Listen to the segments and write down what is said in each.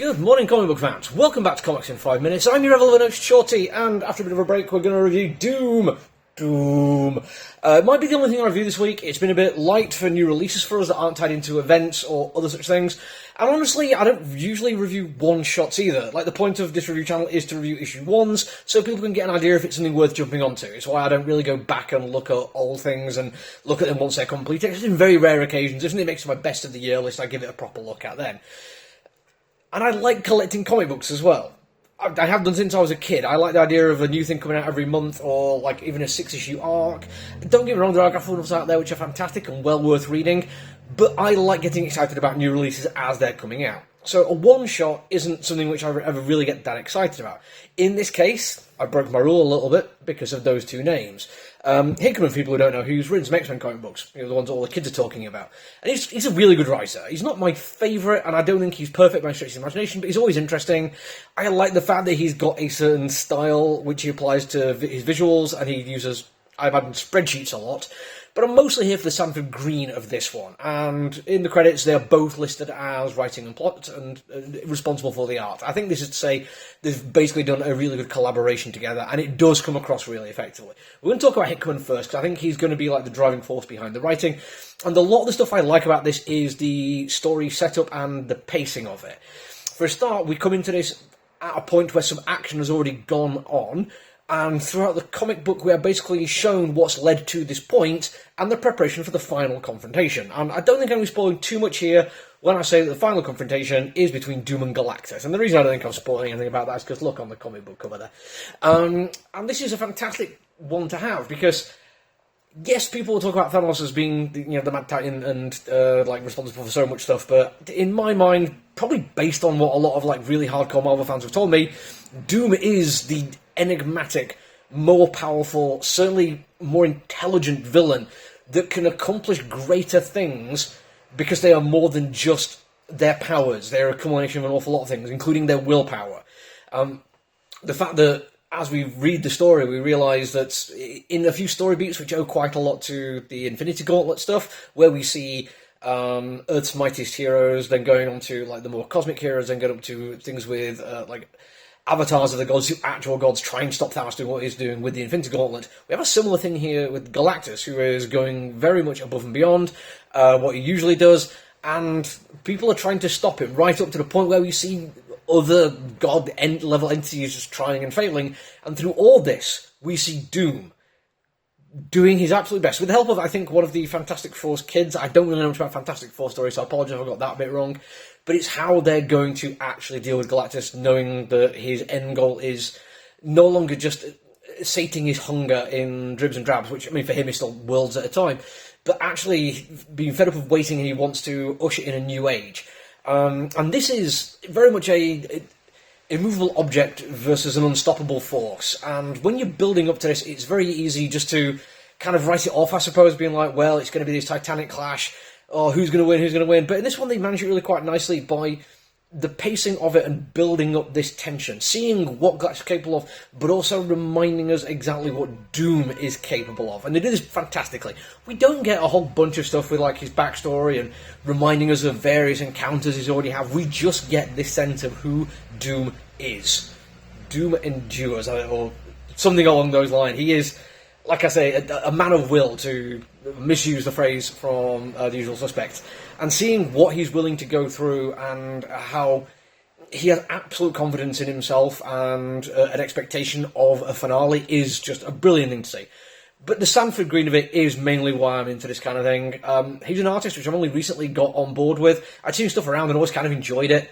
Good morning, comic book fans. Welcome back to Comics in 5 Minutes. I'm your ever-loving Shorty, and after a bit of a break, we're going to review Doom. It might be the only thing I review this week. It's been a bit light for new releases for us that aren't tied into events or other such things. And honestly, I don't usually review one-shots either. Like, the point of this review channel is to review issue ones, so people can get an idea if it's something worth jumping onto. It's why I don't really go back and look at old things and look at them once they're complete. It's in very rare occasions. If something makes my best of the year list, I give it a proper look at then. And I like collecting comic books as well. I have done since I was a kid. I like the idea of a new thing coming out every month, or like even a 6-issue arc. Don't get me wrong, there are graphic novels out there which are fantastic and well worth reading, but I like getting excited about new releases as they're coming out. So a one-shot isn't something which I ever really get that excited about. In this case, I broke my rule a little bit because of those two names. Hickman, for people who don't know, who's written some X-Men comic books, the ones all the kids are talking about. And he's a really good writer. He's not my favourite, and I don't think he's perfect by any stretch of the imagination, but he's always interesting. I like the fact that he's got a certain style which he applies to his visuals, and he uses, I imagine, spreadsheets a lot. But I'm mostly here for the Sanford Green of this one, and in the credits they're both listed as writing and plot and responsible for the art. I think this is to say they've basically done a really good collaboration together, and it does come across really effectively. We're going to talk about Hickman first, because I think he's going to be like the driving force behind the writing, and a lot of the stuff I like about this is the story setup and the pacing of it. For a start, we come into this at a point where some action has already gone on, and throughout the comic book we are basically shown what's led to this point and the preparation for the final confrontation. And I don't think I'm going to be spoiling too much here when I say that the final confrontation is between Doom and Galactus. And the reason I don't think I'm spoiling anything about that is because look on the comic book cover there. And this is a fantastic one to have, because yes, people will talk about Thanos as being the Mad Titan and like responsible for so much stuff, but in my mind, probably based on what a lot of like really hardcore Marvel fans have told me, Doom is the enigmatic, more powerful, certainly more intelligent villain that can accomplish greater things because they are more than just their powers. They're a culmination of an awful lot of things, including their willpower. The fact that as we read the story, we realise that in a few story beats which owe quite a lot to the Infinity Gauntlet stuff, where we see Earth's mightiest heroes, then going on to like the more cosmic heroes, then going up to things with like avatars of the gods, who actual gods try and stop Thanos doing what he's doing with the Infinity Gauntlet. We have a similar thing here with Galactus, who is going very much above and beyond what he usually does, and people are trying to stop him, right up to the point where we see other god-level entities just trying and failing, and through all this, we see Doom doing his absolute best, with the help of, I think, one of the Fantastic Four's kids. I don't really know much about Fantastic Four stories, so I apologise if I got that bit wrong, but it's how they're going to actually deal with Galactus, knowing that his end goal is no longer just sating his hunger in dribs and drabs, which, I mean, for him is still worlds at a time, but actually being fed up of waiting, and he wants to usher in a new age. And this is very much a immovable object versus an unstoppable force, and when you're building up to this, it's very easy just to kind of write it off, I suppose, being like, well, it's going to be this titanic clash, or who's going to win, but in this one they manage it really quite nicely by the pacing of it and building up this tension, seeing what Galactus is capable of, but also reminding us exactly what Doom is capable of, and they do this fantastically. We don't get a whole bunch of stuff with like his backstory and reminding us of various encounters he's already had. We just get this sense of who Doom is. Doom endures, or something along those lines. He is, like I say, a man of will, to misuse the phrase from The Usual Suspects, and seeing what he's willing to go through and how he has absolute confidence in himself and an expectation of a finale is just a brilliant thing to see. But the Sanford Green of it is mainly why I'm into this kind of thing. He's an artist which I've only recently got on board with. I'd seen stuff around and always kind of enjoyed it.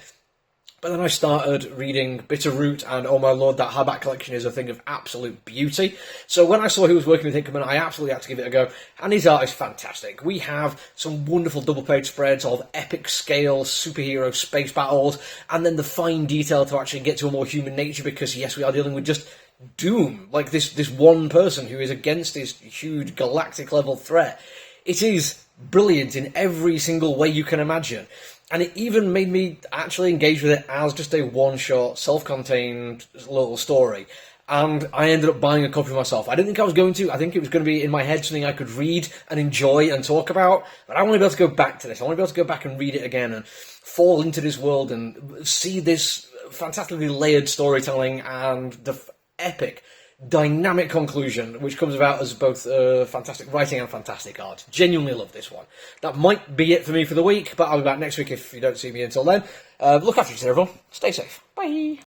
But then I started reading Bitterroot, and oh my lord, that hardback collection is a thing of absolute beauty. So when I saw he was working with Hickman, I absolutely had to give it a go, and his art is fantastic. We have some wonderful double-page spreads of epic-scale superhero space battles, and then the fine detail to actually get to a more human nature, because yes, we are dealing with just Doom, like this one person who is against this huge galactic-level threat. It is brilliant in every single way you can imagine. And it even made me actually engage with it as just a one-shot, self-contained little story. and I ended up buying a copy myself. I didn't think I was going to. I think it was going to be in my head something I could read and enjoy and talk about, but I want to be able to go back to this. I want to be able to go back and read it again and fall into this world and see this fantastically layered storytelling and the epic, dynamic conclusion, which comes about as both fantastic writing and fantastic art. Genuinely love this one. That might be it for me for the week, but I'll be back next week if you don't see me until then. Look after yourself, everyone. Stay safe. Bye.